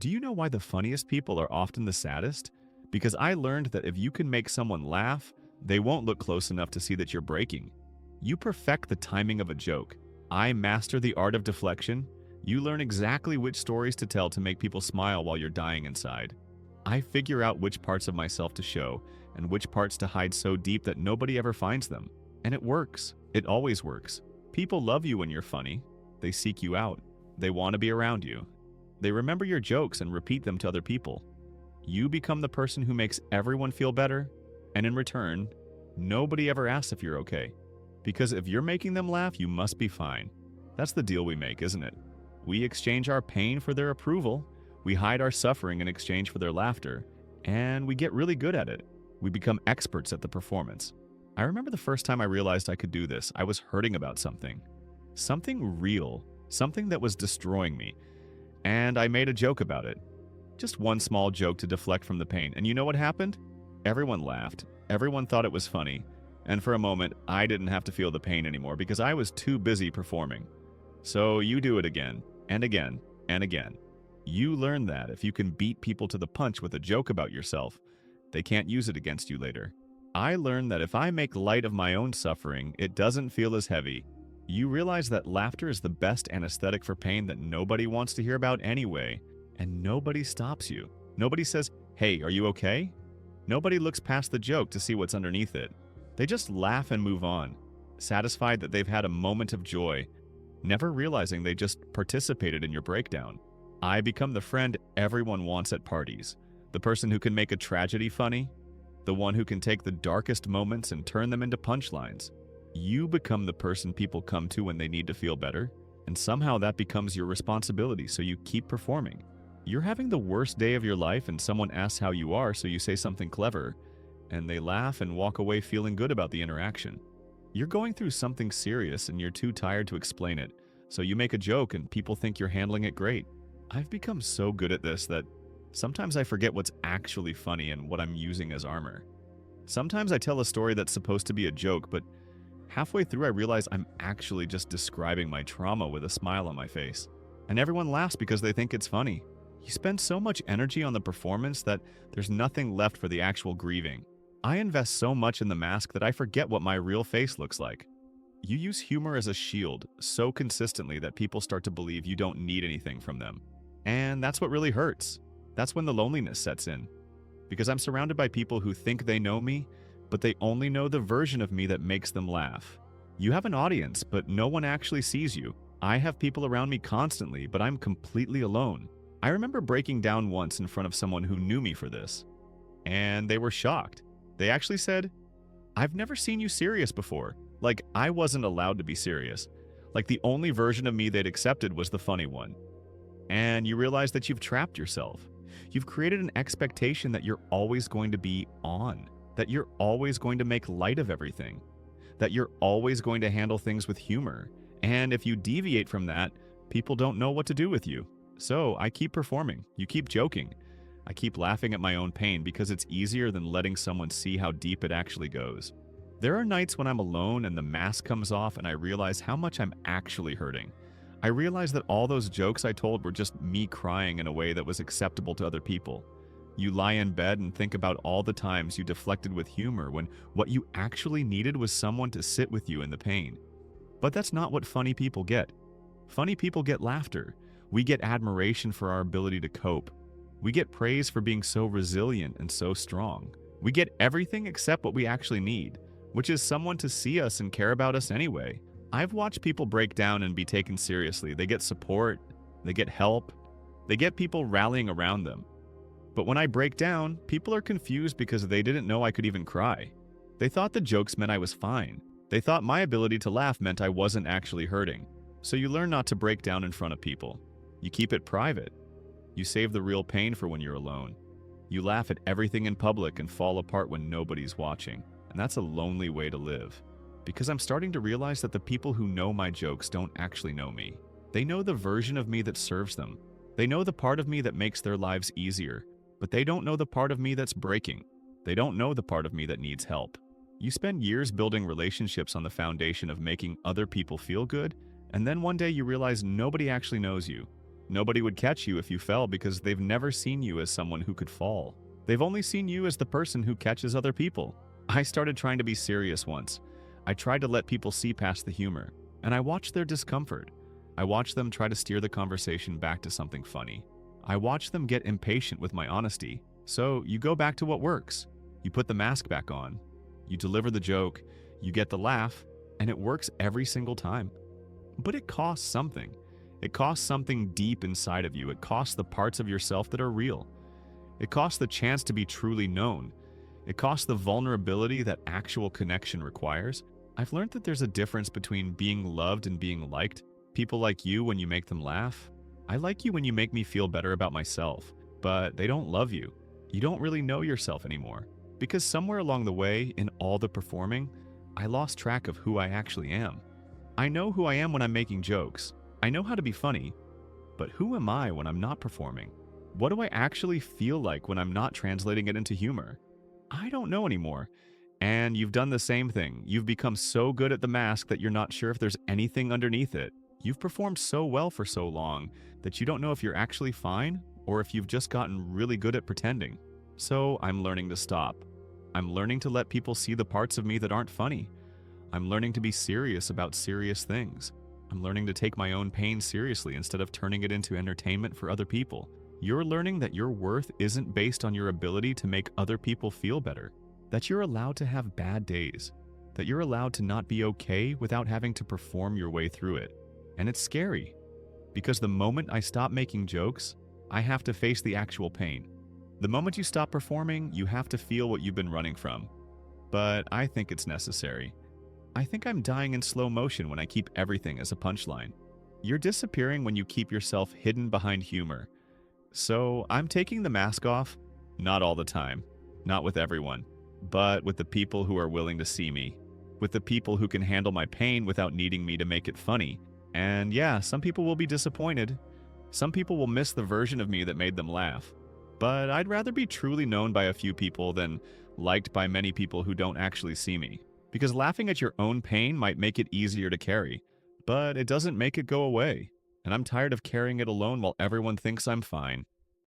Do you know why the funniest people are often the saddest? Because I learned that if you can make someone laugh, they won't look close enough to see that you're breaking. You perfect the timing of a joke. I master the art of deflection. You learn exactly which stories to tell to make people smile while you're dying inside. I figure out which parts of myself to show and which parts to hide so deep that nobody ever finds them. And it works. It always works. People love you when you're funny. They seek you out. They want to be around you. They remember your jokes and repeat them to other people. You become the person who makes everyone feel better, and in return, nobody ever asks if you're okay. Because if you're making them laugh, you must be fine. That's the deal we make, isn't it? We exchange our pain for their approval, we hide our suffering in exchange for their laughter, and we get really good at it. We become experts at the performance. I remember the first time I realized I could do this, I was hurting about something. Something real, something that was destroying me. And I made a joke about it. Just one small joke to deflect from the pain. And you know what happened? Everyone laughed. Everyone thought it was funny. And for a moment, I didn't have to feel the pain anymore because I was too busy performing. So you do it again, and again, and again. You learn that if you can beat people to the punch with a joke about yourself, they can't use it against you later. I learned that if I make light of my own suffering, it doesn't feel as heavy. You realize that laughter is the best anesthetic for pain that nobody wants to hear about anyway, and nobody stops you. Nobody says, "Hey, are you okay?" Nobody looks past the joke to see what's underneath it. They just laugh and move on, satisfied that they've had a moment of joy, never realizing they just participated in your breakdown. I become the friend everyone wants at parties, the person who can make a tragedy funny, the one who can take the darkest moments and turn them into punchlines. You become the person people come to when they need to feel better, and somehow that becomes your responsibility, so you keep performing. You're having the worst day of your life and someone asks how you are, so you say something clever, and they laugh and walk away feeling good about the interaction. You're going through something serious and you're too tired to explain it, so you make a joke and people think you're handling it great. I've become so good at this that sometimes I forget what's actually funny and what I'm using as armor. Sometimes I tell a story that's supposed to be a joke, but halfway through I realize I'm actually just describing my trauma with a smile on my face. And everyone laughs because they think it's funny. You spend so much energy on the performance that there's nothing left for the actual grieving. I invest so much in the mask that I forget what my real face looks like. You use humor as a shield so consistently that people start to believe you don't need anything from them. And that's what really hurts. That's when the loneliness sets in. Because I'm surrounded by people who think they know me, but they only know the version of me that makes them laugh. You have an audience, but no one actually sees you. I have people around me constantly, but I'm completely alone. I remember breaking down once in front of someone who knew me for this. And they were shocked. They actually said, "I've never seen you serious before." Like I wasn't allowed to be serious. Like the only version of me they'd accepted was the funny one. And you realize that you've trapped yourself. You've created an expectation that you're always going to be on, that you're always going to make light of everything, that you're always going to handle things with humor. And if you deviate from that, people don't know what to do with you. So I keep performing. You keep joking. I keep laughing at my own pain because it's easier than letting someone see how deep it actually goes. There are nights when I'm alone and the mask comes off and I realize how much I'm actually hurting. I realize that all those jokes I told were just me crying in a way that was acceptable to other people. You lie in bed and think about all the times you deflected with humor when what you actually needed was someone to sit with you in the pain. But that's not what funny people get. Funny people get laughter. We get admiration for our ability to cope. We get praise for being so resilient and so strong. We get everything except what we actually need, which is someone to see us and care about us anyway. I've watched people break down and be taken seriously. They get support, they get help, they get people rallying around them. But when I break down, people are confused because they didn't know I could even cry. They thought the jokes meant I was fine. They thought my ability to laugh meant I wasn't actually hurting. So you learn not to break down in front of people. You keep it private. You save the real pain for when you're alone. You laugh at everything in public and fall apart when nobody's watching. And that's a lonely way to live. Because I'm starting to realize that the people who know my jokes don't actually know me. They know the version of me that serves them. They know the part of me that makes their lives easier. But they don't know the part of me that's breaking. They don't know the part of me that needs help. You spend years building relationships on the foundation of making other people feel good, and then one day you realize nobody actually knows you. Nobody would catch you if you fell because they've never seen you as someone who could fall. They've only seen you as the person who catches other people. I started trying to be serious once. I tried to let people see past the humor, and I watched their discomfort. I watched them try to steer the conversation back to something funny. I watched them get impatient with my honesty. So you go back to what works. You put the mask back on. You deliver the joke. You get the laugh, and it works every single time. But it costs something. It costs something deep inside of you. It costs the parts of yourself that are real. It costs the chance to be truly known. It costs the vulnerability that actual connection requires. I've learned that there's a difference between being loved and being liked. People like you when you make them laugh. I like you when you make me feel better about myself, but they don't love you. You don't really know yourself anymore. Because somewhere along the way, in all the performing, I lost track of who I actually am. I know who I am when I'm making jokes. I know how to be funny. But who am I when I'm not performing? What do I actually feel like when I'm not translating it into humor? I don't know anymore. And you've done the same thing. You've become so good at the mask that you're not sure if there's anything underneath it. You've performed so well for so long that you don't know if you're actually fine or if you've just gotten really good at pretending. So I'm learning to stop. I'm learning to let people see the parts of me that aren't funny. I'm learning to be serious about serious things. I'm learning to take my own pain seriously instead of turning it into entertainment for other people. You're learning that your worth isn't based on your ability to make other people feel better, that you're allowed to have bad days, that you're allowed to not be okay without having to perform your way through it. And it's scary, because the moment I stop making jokes, I have to face the actual pain. The moment you stop performing, you have to feel what you've been running from. But I think it's necessary. I think I'm dying in slow motion when I keep everything as a punchline. You're disappearing when you keep yourself hidden behind humor. So I'm taking the mask off, not all the time, not with everyone, but with the people who are willing to see me, with the people who can handle my pain without needing me to make it funny. And yeah, some people will be disappointed. Some people will miss the version of me that made them laugh. But I'd rather be truly known by a few people than liked by many people who don't actually see me. Because laughing at your own pain might make it easier to carry, but it doesn't make it go away. And I'm tired of carrying it alone while everyone thinks I'm fine.